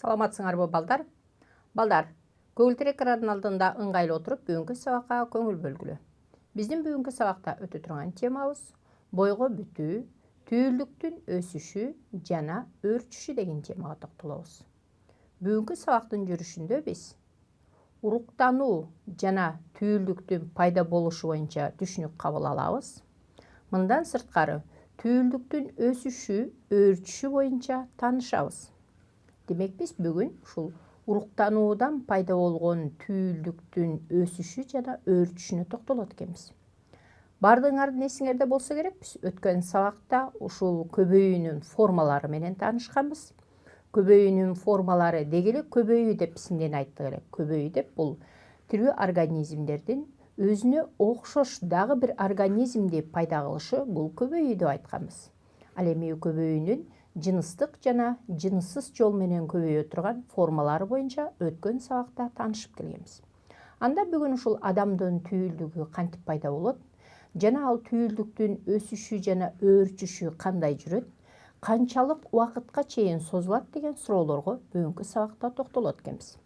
Саламатсыңарбы балдар? Балдар, көгілтір экранның алдында ыңғайлы отырып, бүгінгі сабаққа көңіл бөлгілі. Біздің бүгінгі сабақта өтө тұрған темабыз бойғы бүтүү, түйүлдүктүн өсүшү жана өөрчүшү деген темага токтолобуз. Бүгүнкү сабактын жүрүшүндө биз уруктануу жана түйүлдүктүн пайда болушу боюнча түшүнүк кабыл алабыз. Мындан сырткары түйүлдүктүн өсүшү, өөрчүшү боюнча таанышабыз. Демек биз бүгүн ушул уруктануудан пайда болгон түйүлдүктүн өсүшү жана өөрчүшүнө токтолот экенбиз. Бардыгыңардын эсиңерде болсо керек, биз өткөн сабакта ушул көбөйүүнүн формалары менен таанышканбыз. Көбөйүүнүн формалары деги эле көбөйүү деп биз эмнени айттык эле? Көбөйүү деп бул тирүү организмдердин өзүнө окшош дагы бир организмди пайда кылышы, бул көбөйүү деп айтканбыз. Ал эми көбөйүүнүн жыныстык жана жыныссыз жол менен көбөйө турган формалары боюнча өткөн сабакта таанышып келгенбиз. Анда бүгүн ушул адамдын түйүлдүгү кантип пайда болот, жана ал түйүлдүктүн өсүшү жана өөрчүшү кандай жүрөт, канчалык убакытка чейин созулат деген суроолорго бүгүнкү сабакта токтолот экенбиз.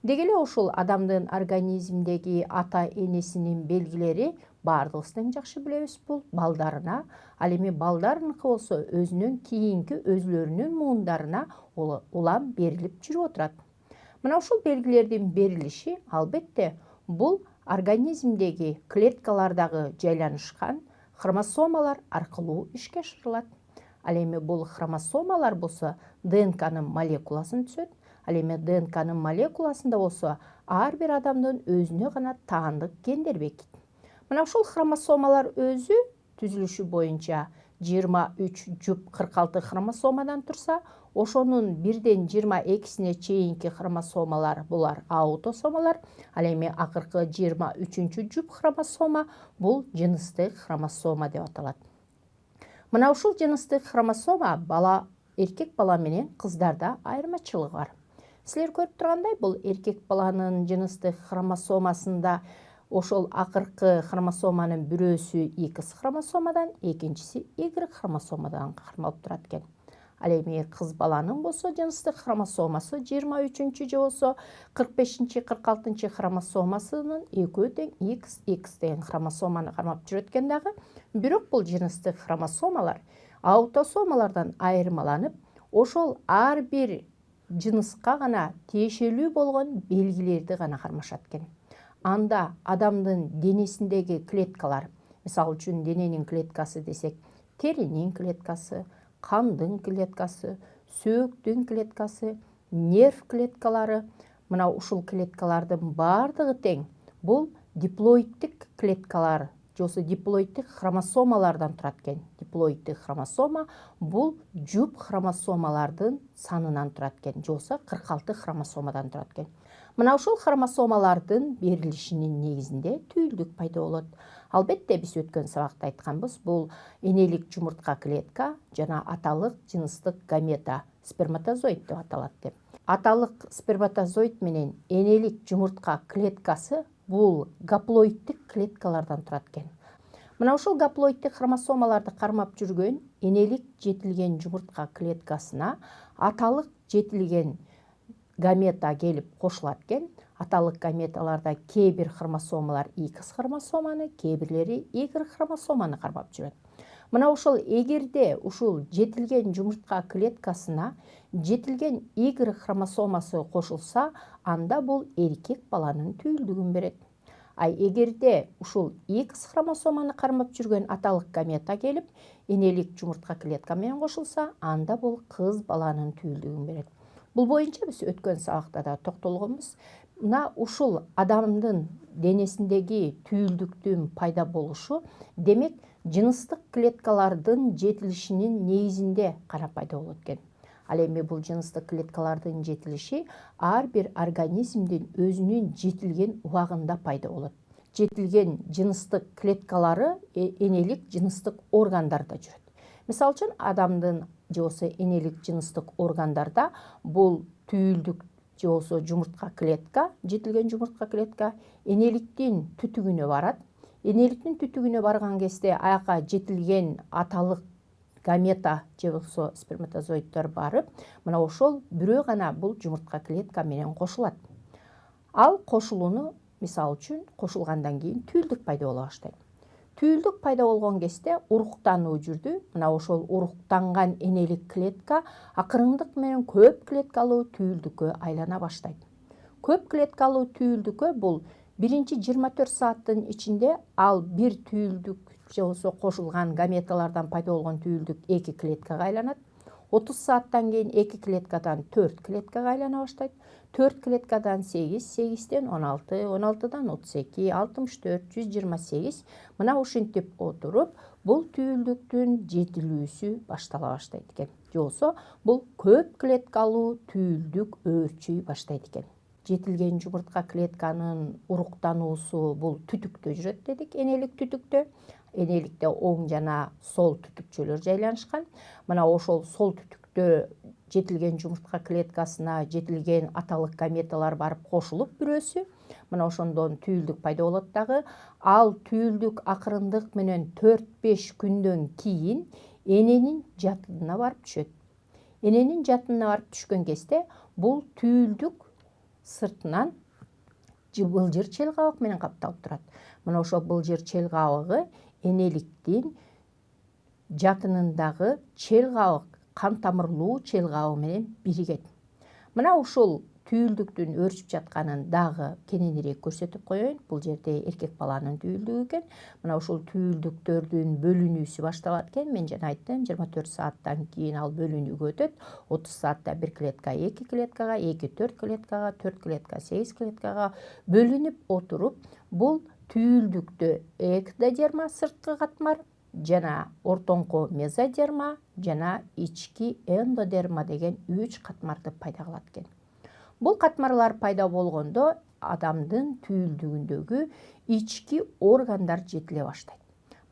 Деги эле ушул адамдын организмдеги ата энесинин белгилери баардыгыбыз тең жакшы билебиз, бул балдарына, ал эми балдарыныкы болсо өзүнөн кийинки өзүлөрүнүн муундарына улам берилип жүрүп отурат. Мына ушул белгилердин берилиши албетте бул организмдеги клеткалардагы жайланышкан хромосомалар аркылуу ишке ашырылат. Ал эми бул хромосомалар болсо ДНКнын молекуласын түзөт. Ал эми ДНКнын молекуласында болсо ар бир адамдын өзүнө гана таандык гендер бекит. Мына ушул хромосомалар өзү түзүлүшү боюнча 23 жуп 46 хромосомадан турса, ошонун 1ден 22сине чейинки хромосомалар булар аутосомалар, ал эми акыркы 23 жуп хромосома бул жыныстык хромосома деп аталат. Мына ушул жыныстык хромосома эркек бала менен кыздарда айырмачылыгы бар. Силер көрүп тургандай, бул эркек баланын жыныстык хромосомасында ошол акыркы хромосоманын бирөөсү X хромосомадан, экинчиси Y хромосомадан кармалып турат экен. Ал эми кыз баланын болсо жыныстык хромосомасы 23 же болсо 45-46 хромосомасынын экөө тең XX деген хромосоманы кармап жүрөт экен дагы. Бирок бул жыныстык хромосомалар аутосомалардан айырмаланып, ошол ар бир жыныска гана тиешелүү болгон белгилерди гана кармашат экен. Анда адамдын денесиндеги клеткалар, мисалы үчүн дененин клеткасы десек, теринин клеткасы, кандын клеткасы, сөөктүн клеткасы, нерв клеткалары, мына ушул клеткалардын баардыгы тең бул диплоидтик клеткалар, жосу диплоидтик хромосомалардан турат экен. Диплоидтик хромосома бул жуп хромосомалардын санынан турат экен, жосу 46 хромосомадан турат экен. Мына ушул хромосомалардын берилишинин негизинде түйүлдүк пайда болот. Албетте биз өткөн сабакта айтканбыз, бул энелик жумуртка клетка жана аталык жыныстык гамета сперматозоид деп аталат деп. Аталык сперматозоид менен энелик жумуртка клеткасы бул гаплоидтик клеткалардан турат экен. Мына ушул гаплоидтик хромосомаларды кармап жүргөн энелик жетилген жумуртка клеткасына аталык жетилген гамета келип кошулат экен. Аталык гаметаларда кээ бир хромосомалар X хромосоманы, кээ бирлери Y хромосоманы кармап жүрөт. Мына ошол эгерде ушул жетилген жумуртка клеткасына жетилген Y хромосомасы кошулса, анда бул эркек баланын түйүлдүгүн берет. Эгерде ушул X хромосоманы кармап жүргөн аталык гамета келип энелик жумуртка клетка менен кошулса, анда бул кыз баланын түйүлдүгүн берет. Бул боюнча биз өткөн сабакта да токтолгонбуз. Мына ушул адамдын денесиндеги түйүлдүктүн пайда болушу, демек жыныстык клеткалардын жетилишинин негизинде гана пайда болот экен. Ал эми бул жыныстык клеткалардын жетилиши ар бир организмдин өзүнүн жетилген убагында пайда болот. Жетилген жыныстык клеткалары энелик жыныстык органдарда жүрөт. Мисалы үчүн адамдын же болсо энелик жыныстык органдарда бул түйүлдүк же болсо жумуртка клетка, жетилген жумуртка клетка энеликтин түтүгүнө барат. Энеликтин түтүгүнө барган кезде аяка жетилген аталык гамета же болбосо сперматозоидтор барып, мына ошол бирөө гана бул жумуртка клетка менен кошулат. Ал кошулууну мисалы үчүн кошулгандан кийин түйүлдүк пайда боло баштайт. Түйүлдүк пайда болгон кезде уруктануу жүрдү. Мына ошол уруктанган энелик клетка акырындык менен көп клеткалуу түйүлдүккө айлана баштайт. Көп клеткалуу түйүлдүккө бул биринчи 24 сааттын ичинде ал бир түйүлдүк же болбосо кошулган гаметалардан пайда болгон түйүлдүк 2 клеткага айланат. 30 сааттан кийин 2 клеткадан 4 клеткага айлана баштайт. 4 клеткадан 8, 8ден 16, 16дан 32, 64, 128. Мына ушинтип отуруп, бул түйүлдүктүн жетилүүсү баштала баштайт экен. Же болбосо бул көп клеткалуу түйүлдүк өөрчүй баштайт экен. Жетилген жумуртка клетканын уруктануусу бул түтүктө жүрөт дедик, энелик түтүктө. Энеликте оң жана сол түтүкчөлөр жайланышкан. Мына ошол сол түтүктө жетилген жумуртка клеткасына жетилген аталык гаметалар барып кошулуп бирөөсү. Мына ошондон түйүлдүк пайда болот дагы. Ал түйүлдүк акырындык менен 4-5 күндөн кийин эненин жатынына барып түшөт. Эненин жатынына барып түшкөн кезде бул түйүлдүк сыртынан былжыр чел кабык менен капталып турат. Мына ошол былжыр чел кабыгы энеликтин жатынындагы чел кабык, кан тамырлуу чел кабыгы менен биригет. Мына ушул түйүлдүктүн өөрчүп жатканын дагы кененирээк көрсөтүп коеюн. Бул жерде эркек баланын түйүлдүгү экен. Мына ушул түйүлдүктөрдүн бөлүнүүсү башталат экен. Мен жана айттым, 24 сааттан кийин ал бөлүнүүгө өтөт. 30 саатта 1 клетка 2 клеткага, 2 4 клеткага, 4 клетка 8 клеткага бөлүнүп отуруп, бул түйүлдүктө эктодерма сырткы катмар жана ортоңку мезодерма жана ички эндодерма деген 3 катмарды пайда кылат экен. Бул катмарлар пайда болгондо адамдын түйүлдүгүндөгү ички органдар жетиле баштайт.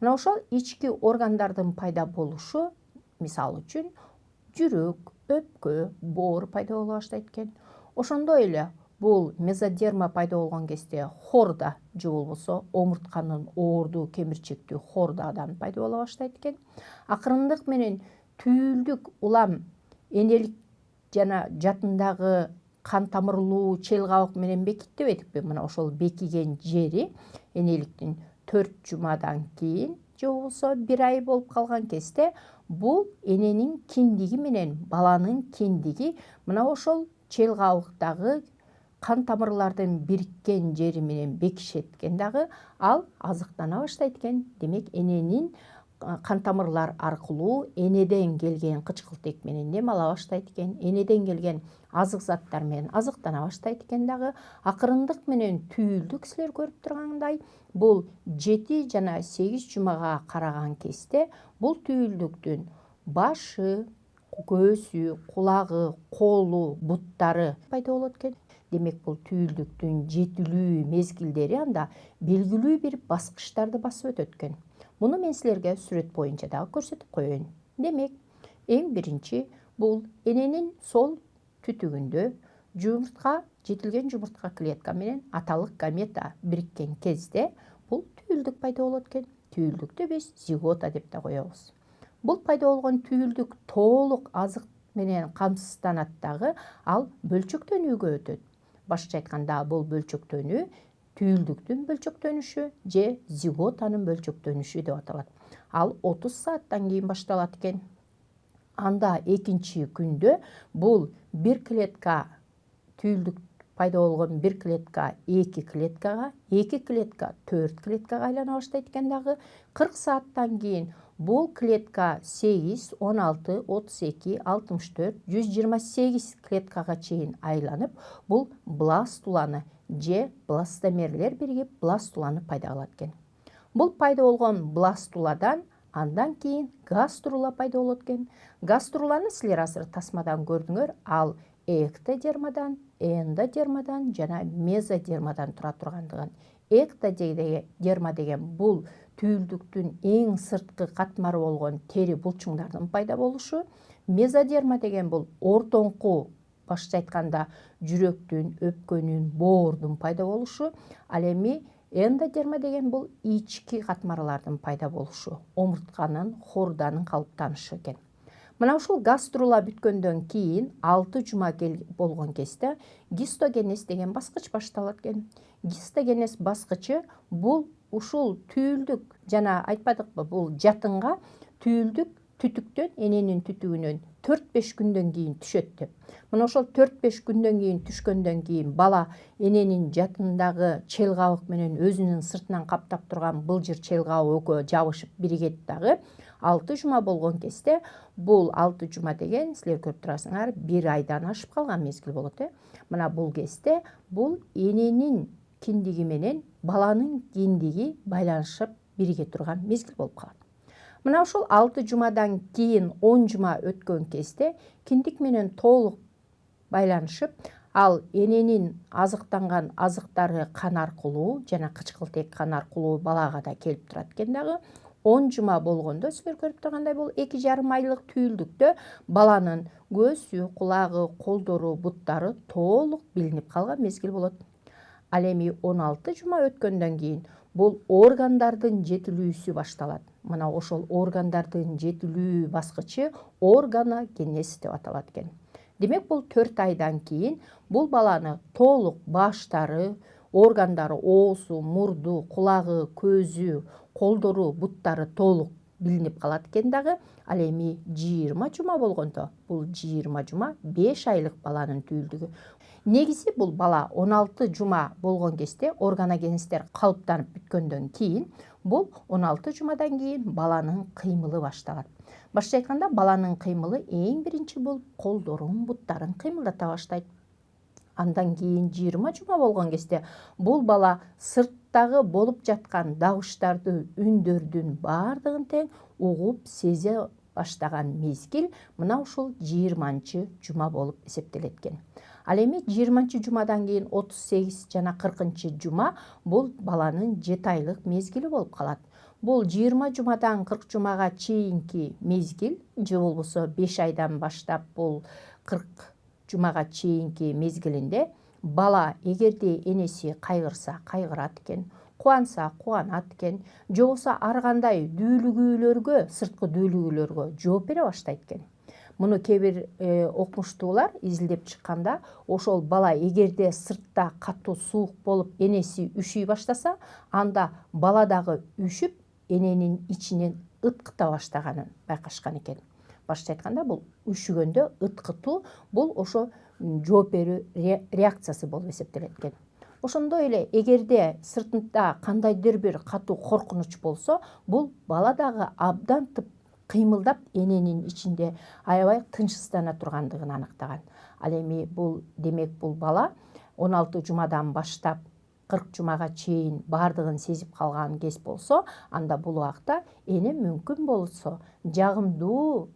Мына ошол ички органдардын пайда болушу, мисалы үчүн, жүрөк, өпкө, боор пайда боло баштайт экен. Ошондой эле бул мезодерма пайда болгон кезде хорда же болбосо омуртканын оордуу кемирчектүү хорда адам пайда боло баштайт экен. Акырындык менен түйүлдүк улам энелик жана жатындагы кан тамырлуу чел кабык менен бекиттебедикпи? Мына ошол бекиген жери энеликтин 4 жумадан кийин же болбосо 1 ай болуп калган кезде бул эненин киндиги менен баланын киндиги мына ошол чел кабыктагы кан тамырлардын бириккен жери менен бекишет экен дагы, ал азыктана баштайт экен. Демек, эненин кан тамырлар аркылуу энеден келген кычкылтек менен нем ала баштайт экен. Энеден келген азык заттар менен азыктана баштайт экен дагы. Акырындык менен түйүлдүк силер көрүп тургандай, бул 7 жана 8 жумага караган кезде бул түйүлдүктүн башы, көзү, кулагы, колу, буттары пайда болот экен. Демек, бул түйүлдүктүн жетилүү мезгилдери анда белгилүү бир баскычтарды басып өтөт экен. Муну мен силерге сүрөт боюнча дагы көрсөтүп коеюн. Демек, эң биринчи бул эненин сол түтүгүндө жумуртка, жетилген жумуртка клетка менен аталык гамета бириккен кезде бул түйүлдүк пайда болот экен. Түйүлдүктү биз зигота деп да коебуз. Бул пайда болгон түйүлдүк толук азык менен камсызданат дагы, ал бөлчөктөнүүгө өтөт. Башкача айтканда, бул бөлчөктөнүү түйүлдүктүн бөлчөктөнүшү же зиготанын бөлчөктөнүшү деп аталат. Ал 30 сааттан кийин башталат экен. Анда экинчи күндө бул 1 клетка түйүлдүк пайда болгон 1 клетка 2 клеткага, 2 клетка 4 клеткага айлана баштайт экен дагы. 40 сааттан кийин бул клетка 8, 16, 32, 64, 128 клеткага чейин айланып, бул бластуланы же бластомерлер биригип бластуланы пайда кылат экен. Бул пайда болгон бластуладан андан кийин гаструла пайда болот экен. Гаструланы силер азыр тасмадан көрдүңөр. Ал эктодермадан, эндодермадан жана мезодермадан тура тургандыгын. Эктодерма деген бул түйүлдүктүн эң сырткы катмары болгон тери булчуңдардын пайда болушу. Мезодерма деген бул ортоңку, башкача айтканда, жүрөктүн, өпкөнүн, боордун пайда болушу. Ал эми Эндодерма деген бул ички катмарлардын пайда болушу, омуртканын, хорданын калыптанышы экен. Мына ушул гаструла бүткөндөн кийин 6 жума болгон кезде гистогенез деген баскыч башталат экен. Гистогенез баскычы бул ушул түйүлдүк, жана айтпадыкпы, бул жатынга түйүлдүк түтүктөн, эненин түтүгүнөн 4-5 күндөн кийин түшөт деп. Мына ошол 4-5 күндөн кийин түшкөндөн кийин бала эненин жатындагы чел кабык менен өзүнүн сыртынан каптап турган былжыр чел кабык экөө жабышып биригет дагы. 6 жума болгон кезде бул 6 жума деген силер көрүп турасыңар 1 айдан ашып калган мезгил болот. Мына бул кезде бул эненин киндиги менен баланын киндиги байланышып бириге турган мезгил болуп калат. Мына ушул 6 жумадан кийин 10 жума өткөн кезде киндик менен толук байланышып, ал эненин азыктанган азыктары кан аркылуу жана кычкылтек кан аркылуу балага да келип турат экен дагы. 10 жума болгондо силер көрүп тургандай бул 2,5 айлык түйүлдүктө баланын көзү, кулагы, колдору, буттары толук билинип калган мезгил болот. Ал эми 16 жума өткөндөн кийин бул органдардын жетилүүсү башталат. Мына ошол органдардын жетилүү баскычы органогенез деп аталат экен. Демек бул 4 айдан кийин бул баланы толук баштары, органдары, оозу, мурду, кулагы, көзү, колдору, буттары толук билинип калат экен дагы. Ал эми 20 жума болгондо бул 20 жума 5 айлык баланын түйүлдүгү. Негизи бул бала 16 жума болгон кезде органогенездер калыптанып бүткөндөн кийин бул 16 жумадан кийин баланын кыймылы башталат. Башкача айтканда баланын кыймылы эң биринчи бул колдорун, буттарын кыймылдата баштайт. Андан кийин 20 жума болгон кезде бул бала сырттагы болуп жаткан дабыштарды, үндөрдүн баардыгын тең угуп, сезе баштаган мезгил мына ушул 20 жума болуп эсептелет экен. Ал эми 20 жумадан кийин 38 жана 40 жума бул баланын 7 айлык мезгили болуп калат. Бул 20 жумадан 40 жумага чейинки мезгил, же болбосо 5 айдан баштап бул 40 жумага чейинки мезгилинде бала эгерде энеси кайгырса кайгырат экен, кубанса кубанат экен, же болбосо ар кандай дүүлүгүүлөргө, сырткы дүүлүгүүлөргө жооп бере баштайт экен. Муну кээ бир окумуштуулар изилдеп чыкканда, ошол бала эгерде сыртта катуу суук болуп энеси үшүй баштаса, анда бала дагы үшүп эненин ичинен ыткыта баштаганын байкашкан экен. Башкача айтканда бул үшүгөндө ыткытуу бул ошо жооп берүү реакциясы болуп эсептелет экен. Ошондой эле эгерде сыртында кандайдыр бир катуу коркунуч болсо, бул бала дагы абдан кыймылдап эненин ичинде аябай тынчсыздана тургандыгын аныктаган. Ал эми бул демек бул бала 16 жумадан баштап 40 жумага чейин баардыгын сезип калган кез болсо, анда бул убакта эне мүмкүн болсо жагымдуу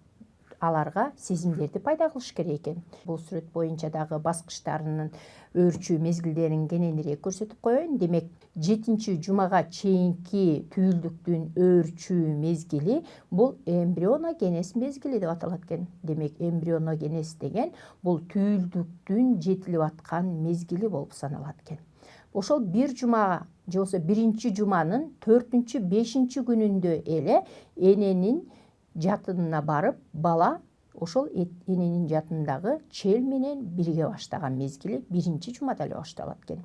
аларга сезимдерди пайда кылыш керек экен. Бул сүрөт боюнча дагы баскычтарынын өөрчүү мезгилдерин кененирээк көрсөтүп коеюн. Демек 7 жумага чейинки түйүлдүктүн өөрчүү мезгили бул эмбрионогенез мезгили деп аталат экен. Демек эмбрионогенез деген бул түйүлдүктүн жетилип аткан мезгили болуп саналат экен. Ошол 1 жума же болбосо 1 жуманын 4-5 күнүндө эле эненин жатынына барып, бала ошол эненин жатындагы чел менен бириге баштаган мезгили 1 жумада эле башталат экен.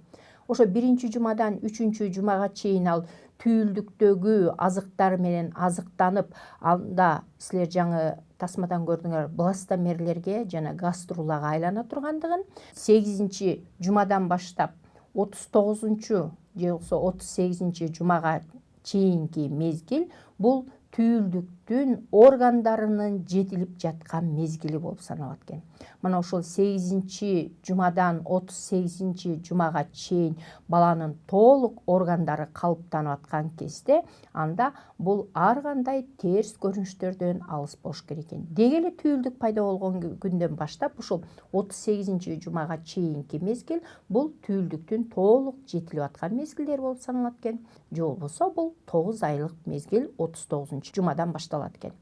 Ошо 1 жумадан 3 жумага чейин ал түйүлдүктөгү азыктар менен азыктанып, анда силер жаңы тасмадан көрдүңөр бластомерлерге жана гаструлага айлана тургандыгын. 8 жумадан баштап 39 же болбосо 38 жумага чейинки мезгил бул түйүлдүктүн органдарынын жетилип жаткан мезгили болуп саналат экен. Мына ошол 8 жумадан 38 жумага чейин баланын толук органдары калыптанып аткан кезде анда бул ар кандай терс көрүнүштөрдөн алыс болуш керек экен. Деги эле түйүлдүк пайда болгон күндөн баштап ушул 38 жумага чейинки мезгил бул түйүлдүктүн толук жетилип аткан мезгилдер болуп саналат экен. Же болбосо бул 9 айлык мезгил 39 жумадан башталат экен.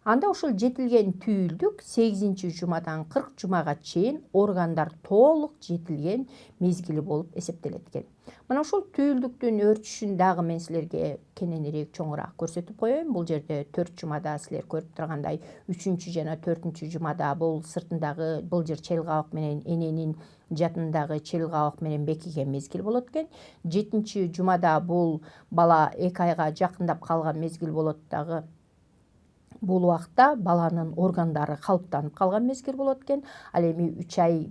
Анда ушул жетилген түйүлдүк 8 жумадан 40 жумага чейин органдар толук жетилген мезгили болуп эсептелет экен. Мына ушул түйүлдүктүн өрчүшүн дагы мен силерге кененирээк чоңураак көрсөтүп коеюн. Бул жерде 4 жумада силер көрүп тургандай 3 жана 4 жумада бул сыртындагы былжыр чел кабак менен эненин жатындагы чел кабак менен бекиген мезгил болот экен. 7 жумада бул бала 2 айга жакындап калган мезгил болот дагы. Бул убакта баланын органдары калыптанып калган мезгил болот экен. Ал эми 3 ай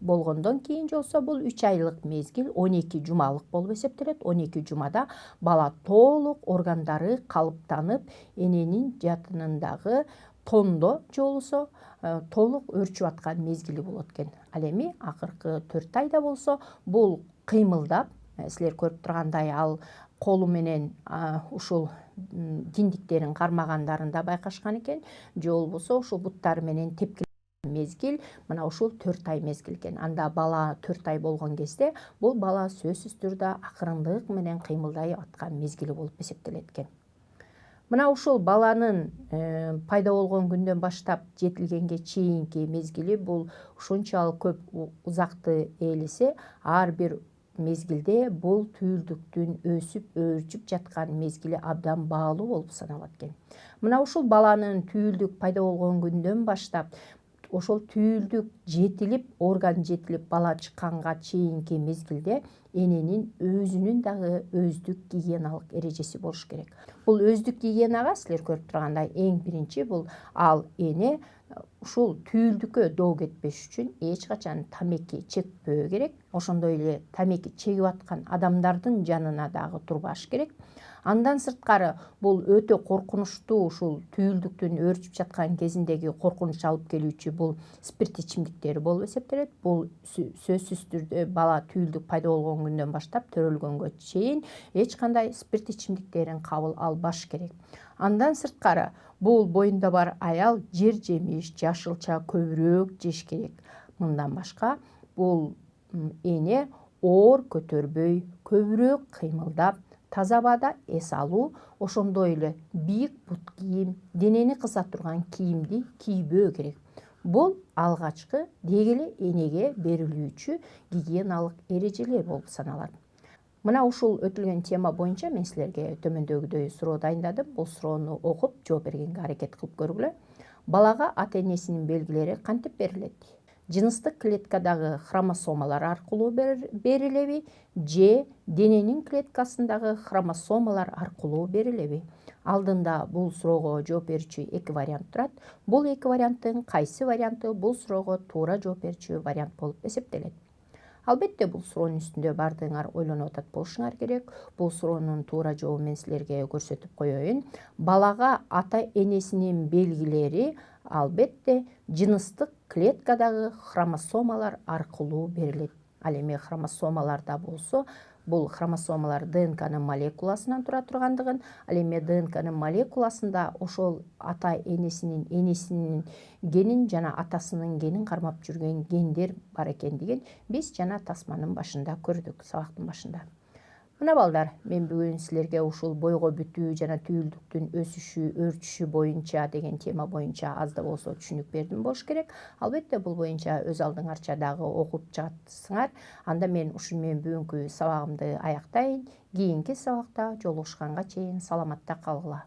болгондон кийин болсо бул 3 айлык мезгил 12 жумалык болуп эсептелет. 12 жумада бала толук органдары калыптанып, эненин жатынындагы тондо же болбосо толук өрчүп аткан мезгили болот экен. Ал эми акыркы 4 айда болсо бул кыймылдап, силер көрүп тургандай ал колу менен ушул киндиктерин кармагандарында байкашкан экен, же болбосо ушул буттары менен тепкилеген мезгил мына ушул 4 ай мезгил экен. Анда бала 4 ай болгон кезде бул бала сөзсүз түрдө акырындык менен кыймылдай аткан мезгили болуп эсептелет экен. Мына ушул баланын пайда болгон күндөн баштап жетилгенге чейинки мезгили бул ушунчалык көп узакты ээлесе, ар бир мезгилде бул түйүлдүктүн өсүп өөрчүп жаткан мезгили абдан баалуу болуп саналат экен. Мына ушул баланын түйүлдүк пайда болгон күндөн баштап ошол түйүлдүк жетилип, орган жетилип бала чыкканга чейинки мезгилде эненин өзүнүн дагы өздүк гигиеналык эрежеси болуш керек. Бул өздүк гигиенага силер көрүп тургандай эң биринчи бул ал эне ушул түйүлдүккө доо кетпеш үчүн эч качан тамеки чекпөө керек. Ошондой эле тамеки чегип аткан адамдардын жанына дагы турбаш керек. Андан сырткары бул өтө коркунучтуу ушул түйүлдүктүн өөрчүп жаткан кезиндеги коркунуч алып келүүчү бул спирт ичимдиктери болуп эсептелет. Бул сөзсүз түрдө бала түйүлдүк пайда болгон күндөн баштап төрөлгөнгө чейин эч кандай спирт ичимдиктерин кабыл албаш керек. Андан сырткары бул боюнда бар аял жер жемиш, жашылча көбүрөөк жеш керек. Мындан башка бул эне оор көтөрбөй, көбүрөөк кыймылдап, таза абада эс алуу, ошондой эле бийик бут кийим, денени кыса турган кийимди кийбөө керек. Бул алгачкы деги эле энеге берилүүчү гигиеналык эрежелер болуп саналат. Мына ушул өтүлгөн тема боюнча мен силерге төмөндөгүдөй суроо дайындадым. Бул суроону окуп жооп бергенге аракет кылып көргүлө. Балага ата-энесинин белгилери кантип берилет? Жыныстык клеткадагы хромосомалар аркылуу берилеби же дененин клеткасындагы хромосомалар аркылуу берилеби? Алдында бул суроого жооп берүүчү 2 вариант турат. Бул 2 варианттын кайсы варианты бул суроого туура жооп берүүчү вариант болуп эсептелет? Албетте бул суроонун үстүндө баардыгыңар ойлонуп атат болушуңар керек. Бул суроонун туура жообун мен силерге көрсөтүп коеюн. Балага ата-энесинин белгилери албетте жыныстык клеткадагы хромосомалар аркылуу берилет. Ал эми хромосомаларда болсо, бул хромосомалар ДНКнын молекуласынан тура тургандыгын, ал эми ДНКнын молекуласында ошол ата-энесинин энесинин генин жана атасынын генин кармап жүргөн гендер бар экендигин биз жана тасманын башында көрдүк, сабактын башында. Мына балдар, мен бүгүн силерге ушул бойго бүтүү жана түйүлдүктүн өсүшү, өөрчүшү боюнча деген тема боюнча аз да болсо түшүнүк бердим болуш керек. Албетте бул боюнча өз алдыңарча дагы окуп жатсыңар. Анда мен ушуну менен бүгүнкү сабагымды аяктайын. Кийинки сабакта жолугушканга чейин саламатта калгыла.